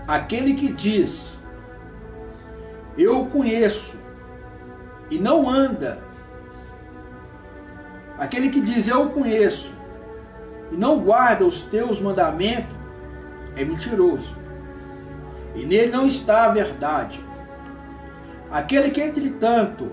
aquele que diz, eu o conheço, e não anda. Aquele que diz, eu o conheço, e não guarda os teus mandamentos, é mentiroso, e nele não está a verdade. Aquele que, entretanto,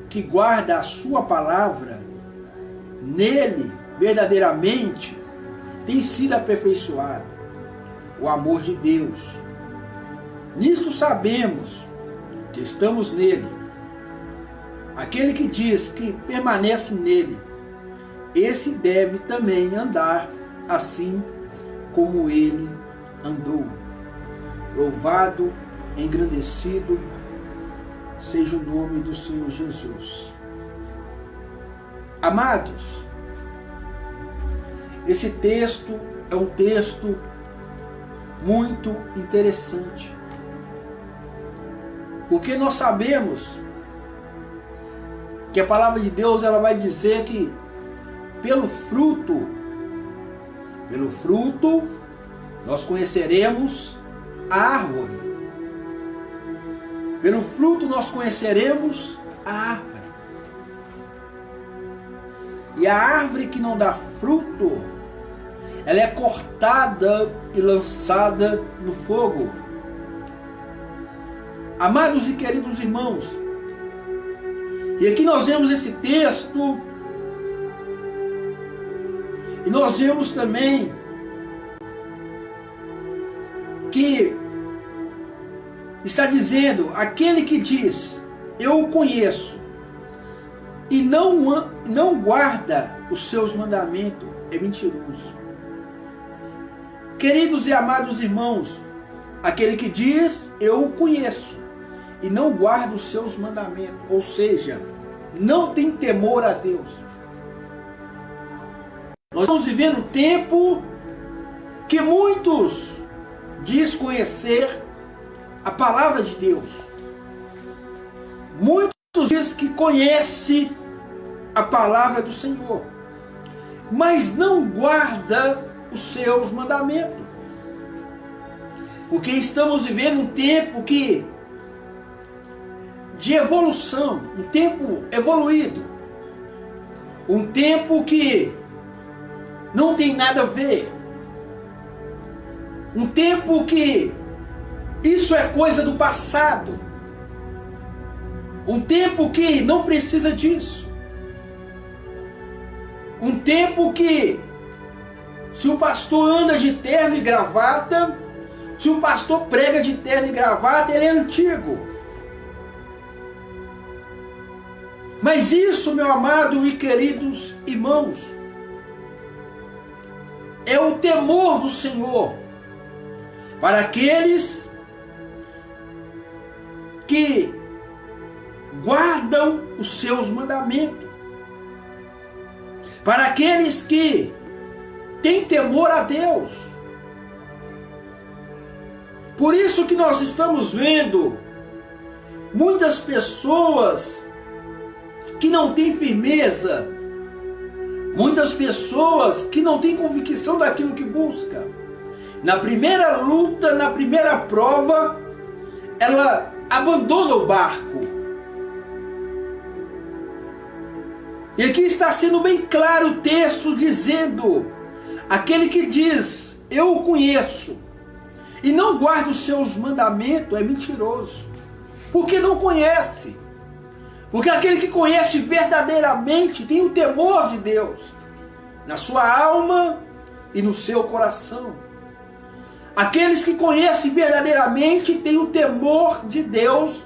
que guarda a sua palavra, nele, verdadeiramente, tem sido aperfeiçoado o amor de Deus. Nisto sabemos que estamos nele. Aquele que diz que permanece nele, esse deve também andar assim como ele andou. Louvado, engrandecido seja o nome do Senhor Jesus. Amados, esse texto é um texto muito interessante, porque nós sabemos que a palavra de Deus ela vai dizer que pelo fruto nós conheceremos a árvore. Pelo fruto nós conheceremos a árvore. E a árvore que não dá fruto, ela é cortada e lançada no fogo. Amados e queridos irmãos, e aqui nós vemos esse texto, e nós vemos também que está dizendo, aquele que diz, eu o conheço, e não guarda os seus mandamentos, é mentiroso. Queridos e amados irmãos, aquele que diz, eu o conheço, e não guarda os seus mandamentos, ou seja, não tem temor a Deus. Nós estamos vivendo um tempo que muitos diz conhecer a palavra de Deus. Muitos dizem que conhece a palavra do Senhor, mas não guarda os seus mandamentos. Porque estamos vivendo um tempo de evolução, um tempo evoluído, um tempo que não tem nada a ver, um tempo que isso é coisa do passado, um tempo que não precisa disso, um tempo que se o pastor anda de terno e gravata, se o pastor prega de terno e gravata, ele é antigo. Mas isso, meu amado e queridos irmãos, é o temor do Senhor para aqueles que guardam os seus mandamentos, para aqueles que têm temor a Deus. Por isso que nós estamos vendo muitas pessoas que não têm firmeza, muitas pessoas que não têm convicção daquilo que busca. Na primeira luta, na primeira prova, ela abandona o barco. E aqui está sendo bem claro o texto dizendo, aquele que diz, eu o conheço, e não guarda os seus mandamentos, é mentiroso. Porque não conhece. Porque aquele que conhece verdadeiramente tem o temor de Deus na sua alma e no seu coração. Aqueles que conhecem verdadeiramente têm o temor de Deus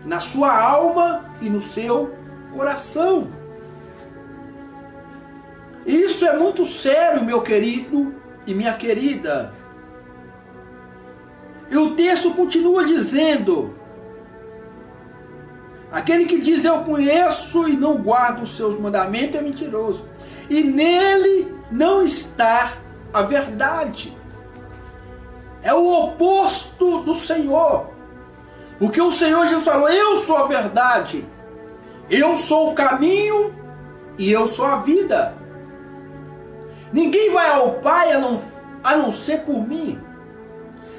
na sua alma e no seu coração. Isso é muito sério, meu querido e minha querida. E o texto continua dizendo, aquele que diz eu conheço e não guarda os seus mandamentos é mentiroso, e nele não está a verdade. É o oposto do Senhor. Porque o Senhor Jesus falou, eu sou a verdade, eu sou o caminho e eu sou a vida. Ninguém vai ao Pai a não ser por mim.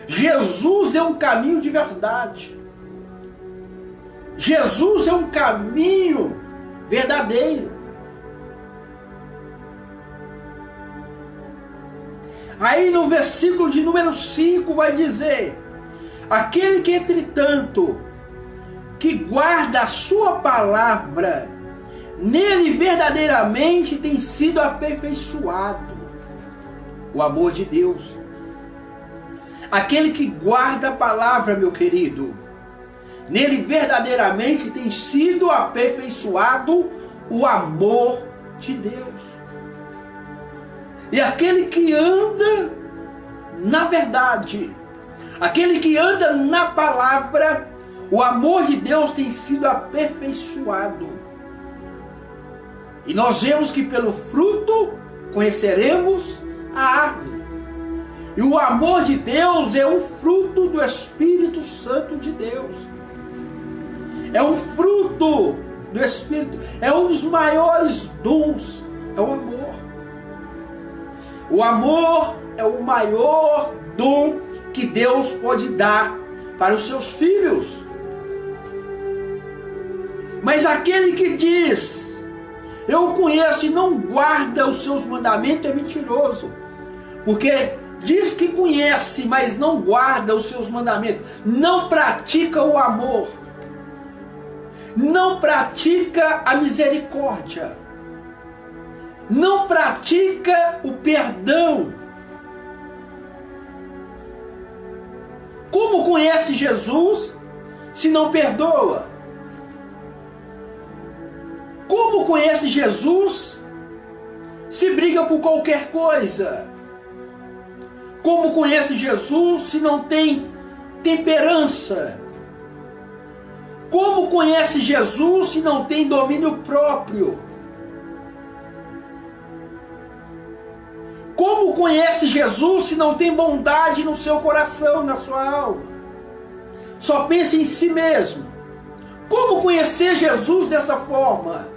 Jesus é um caminho de verdade. Jesus é um caminho verdadeiro. Aí no versículo de número 5 vai dizer: aquele que entretanto, que guarda a sua palavra, nele verdadeiramente tem sido aperfeiçoado o amor de Deus. Aquele que guarda a palavra, meu querido, nele verdadeiramente tem sido aperfeiçoado o amor de Deus. E aquele que anda na verdade, aquele que anda na palavra, o amor de Deus tem sido aperfeiçoado. E nós vemos que pelo fruto conheceremos a árvore. E o amor de Deus é um fruto do Espírito Santo de Deus. É um fruto do Espírito. É um dos maiores dons. É o amor. O amor é o maior dom que Deus pode dar para os seus filhos. Mas aquele que diz: eu o conheço e não guarda os seus mandamentos, é mentiroso. Porque diz que conhece, mas não guarda os seus mandamentos. Não pratica o amor. Não pratica a misericórdia. Não pratica o perdão. Como conhece Jesus se não perdoa? Como conhece Jesus se briga por qualquer coisa? Como conhece Jesus se não tem temperança? Como conhece Jesus se não tem domínio próprio? Como conhece Jesus se não tem bondade no seu coração, na sua alma? Só pensa em si mesmo. Como conhecer Jesus dessa forma?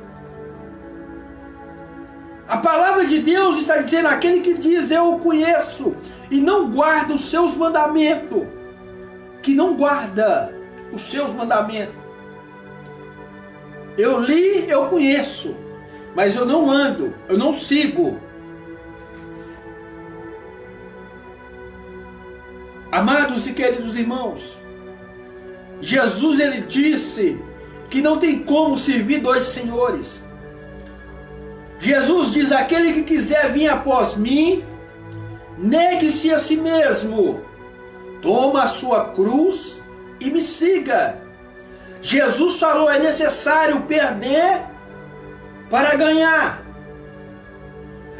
A palavra de Deus está dizendo: aquele que diz eu o conheço e não guarda os seus mandamentos, que não guarda os seus mandamentos. Eu li, eu conheço, mas eu não ando, eu não sigo. Amados e queridos irmãos, Jesus ele disse que não tem como servir dois senhores. Jesus diz: aquele que quiser vir após mim, negue-se a si mesmo, toma a sua cruz e me siga. Jesus falou: é necessário perder para ganhar.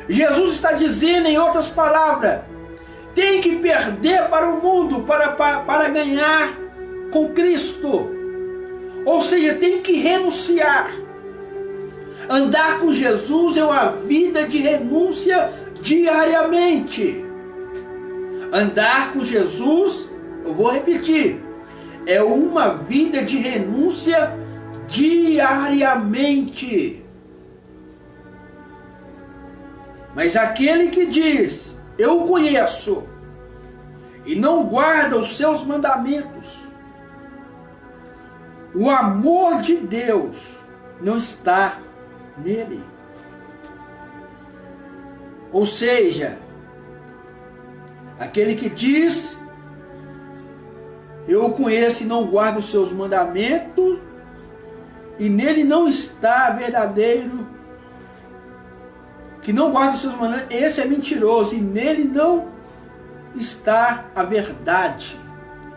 Jesus está dizendo, em outras palavras, tem que perder para o mundo para ganhar com Cristo. Ou seja, tem que renunciar. Andar com Jesus é uma vida de renúncia diariamente. Andar com Jesus, eu vou repetir, é uma vida de renúncia diariamente. Mas aquele que diz eu o conheço e não guarda os seus mandamentos, o amor de Deus não está nele. Ou seja, aquele que diz eu o conheço e não guarda os seus mandamentos, e nele não está verdadeiro, que não guarda os seus mandamentos, esse é mentiroso, e nele não está a verdade.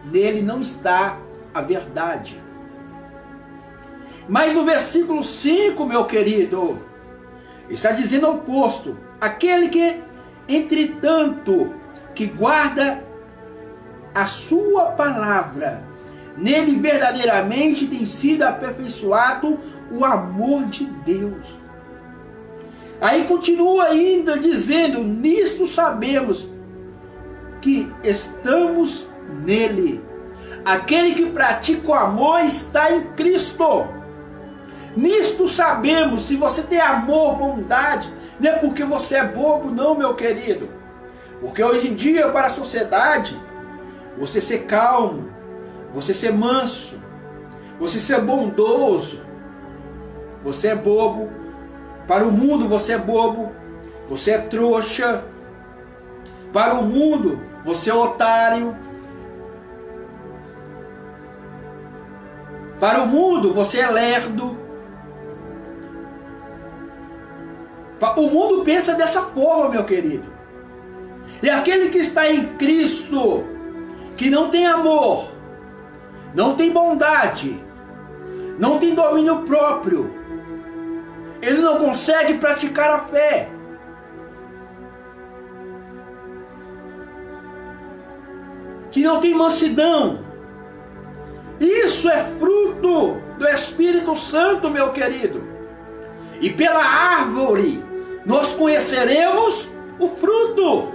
Nele não está a verdade. Mas no versículo 5, meu querido, está dizendo o oposto. Aquele que, entretanto, que guarda a sua palavra, nele verdadeiramente tem sido aperfeiçoado o amor de Deus. Aí continua ainda dizendo: nisto sabemos que estamos nele. Aquele que pratica o amor está em Cristo. Nisto sabemos, se você tem amor, bondade, não é porque você é bobo não, meu querido. Porque hoje em dia, para a sociedade, você ser calmo, você ser manso, você ser bondoso. Você é bobo. Para o mundo você é bobo, você é trouxa. Para o mundo você é otário. Para o mundo você é lerdo. O mundo pensa dessa forma, meu querido. E aquele que está em Cristo, que não tem amor, não tem bondade, não tem domínio próprio, ele não consegue praticar a fé. Que não tem mansidão. Isso é fruto do Espírito Santo, meu querido. E pela árvore nós conheceremos o fruto.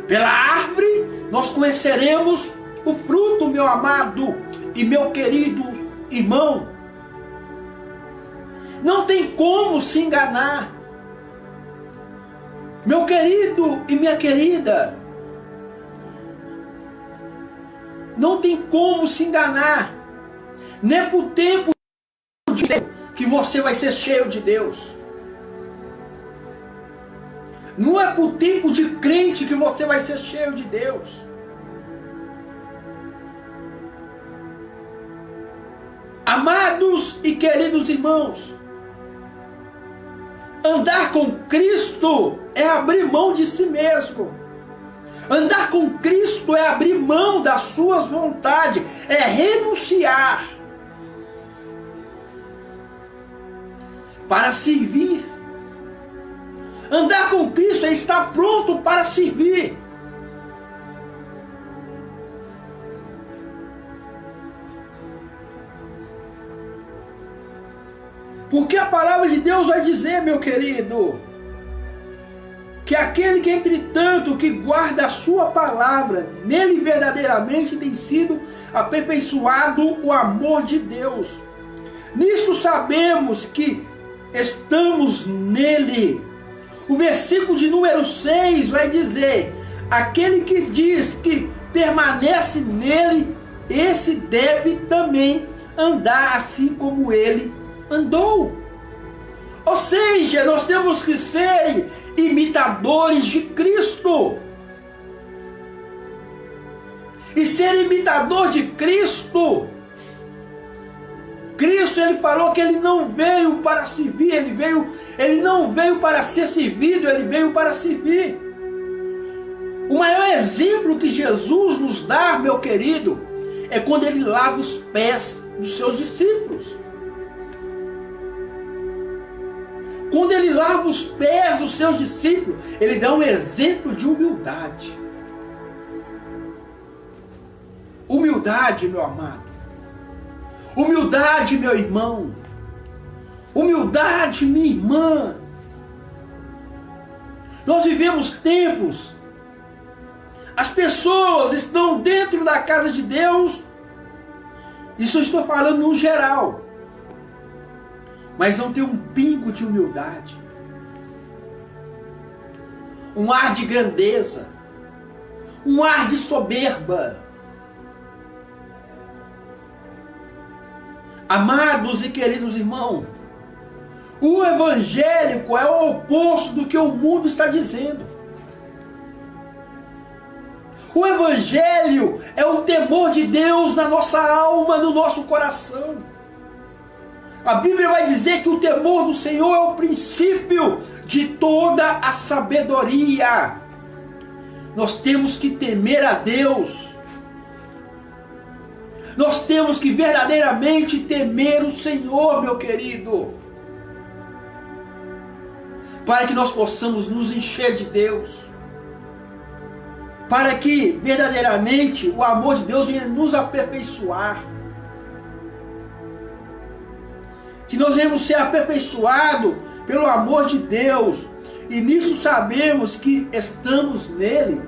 Pela árvore nós conheceremos o fruto, meu amado e meu querido irmão. Não tem como se enganar. Meu querido e minha querida, não tem como se enganar. Nem por tempo de que você vai ser cheio de Deus. Não é por tempo de crente que você vai ser cheio de Deus. Amados e queridos irmãos, andar com Cristo é abrir mão de si mesmo. Andar com Cristo é abrir mão das suas vontades, é renunciar para servir. Andar com Cristo é estar pronto para servir. Porque a palavra de Deus vai dizer, meu querido, que aquele que, entretanto, que guarda a sua palavra, nele verdadeiramente tem sido aperfeiçoado o amor de Deus. Nisto sabemos que estamos nele. O versículo de número 6 vai dizer: aquele que diz que permanece nele, esse deve também andar assim como ele andou. Ou seja, nós temos que ser imitadores de Cristo. E ser imitador de Cristo, Cristo, ele falou que ele não veio para servir, ele não veio para ser servido, ele veio para servir. O maior exemplo que Jesus nos dá, meu querido, é quando ele lava os pés dos seus discípulos. Quando ele lava os pés dos seus discípulos, ele dá um exemplo de humildade. Humildade, meu amado. Humildade, meu irmão. Humildade, minha irmã. Nós vivemos tempos. As pessoas estão dentro da casa de Deus. Isso eu estou falando no geral. Mas não tem um pingo de humildade. Um ar de grandeza. Um ar de soberba. Amados e queridos irmãos, o evangélico é o oposto do que o mundo está dizendo. O evangelho é o temor de Deus na nossa alma, no nosso coração. A Bíblia vai dizer que o temor do Senhor é o princípio de toda a sabedoria. Nós temos que temer a Deus. Nós temos que verdadeiramente temer o Senhor, meu querido, para que nós possamos nos encher de Deus, para que verdadeiramente o amor de Deus venha nos aperfeiçoar, que nós venhamos ser aperfeiçoados pelo amor de Deus, e nisso sabemos que estamos nele.